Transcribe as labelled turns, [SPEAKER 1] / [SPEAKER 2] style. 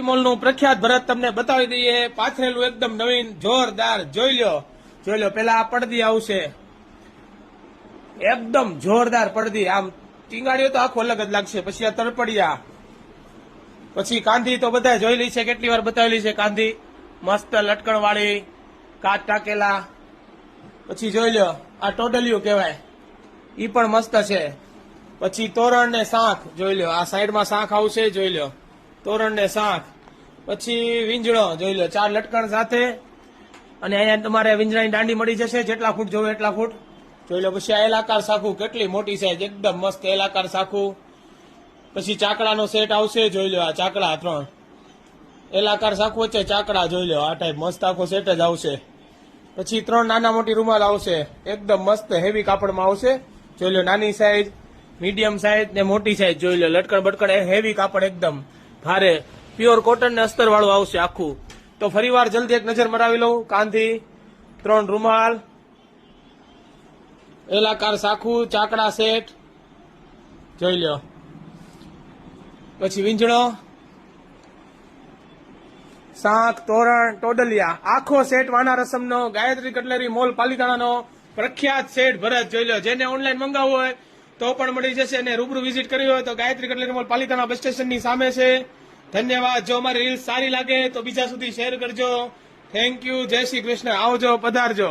[SPEAKER 1] Mall નું પ્રખ્યાત ભરત તમને બતાવી દઈએ, પાથરેલું એકદમ નવીન જોરદાર. જોઈ લો પેલા આ પડદી આવશે, એકદમ જોરદાર પડદી. આમ ટીંગાડીઓ તો આખું અલગ જ લાગશે. પછી આ તળપડિયા, પછી કાંધી તો બધા જોઈ લી છે, કેટલી વાર બતાવેલી છે કાંધી, મસ્ત લટકણ વાળી, કાચ ટાકેલા. પછી જોઈ લો આ ટોડલિયું કહેવાય, ઈ પણ મસ્ત છે. પછી તોરણ ને શાંખ જોઈ લો, આ સાઈડમાં શાંખ આવશે, જોઈ લો તોરણ ને શાંખ. પછી વીંજળો જોઈ લો, 4 લટકણ સાથે. અને અહીંયા તમારે વીંજળાની દાંડી મળી જશે, જેટલા ફૂટ જોવે એટલા ફૂટ. જોઈ લો. પછી આ એલાકાર સાખું, કેટલી મોટી સાઈઝ, એકદમ મસ્ત એલાકાર સાખું. પછી ચાકડાનો સેટ આવશે, જોઈ લો આ ચાકડા 3 એલાકાર સાખું વચ્ચે ચાકડા, જોઈ લો આ ટાઈપ મસ્ત આખો સેટ જ આવશે. પછી 3 નાના મોટી રૂમાલ આવશે, એકદમ મસ્ત હેવી કાપડમાં આવશે. જોઈ લો નાની સાઈઝ, મીડિયમ સાઈઝ ને મોટી સાઈઝ. જોઈ લો લટકણ બટકણ હેવી કાપડ, એકદમ ભારે પ્યોર કોટન ને અસ્તર વાળું આવશે આખું. તો ફરી વાર જલ્દી એક નજર મરાવી લઉં. કાંધી, 3 રૂમાલ, એલાકાર સાખું, ચાકડા સેટ, જોઈ લો. પછી વીંજળો, શાંખ, તોરણ, ટોડલિયા, આખો સેટ વાના રસમનો ગાયત્રી કટલરી મોલ પાલીતાણાનો પ્રખ્યાત સેટ ભરત. જોઈ લો. જેને ઓનલાઈન મંગાવવું હોય તો પણ મળી જશે, અને રૂબરૂ વિઝિટ કરવી હોય તો ગાયત્રી કટલરી મોલ પાલીતાણા બસ સ્ટેશનની સામે છે. ધન્યવાદ. જો અમારી રીલ્સ સારી લાગે તો બીજા સુધી શેર કરજો. Thank you. જય શ્રી કૃષ્ણ. આવજો, પધારજો.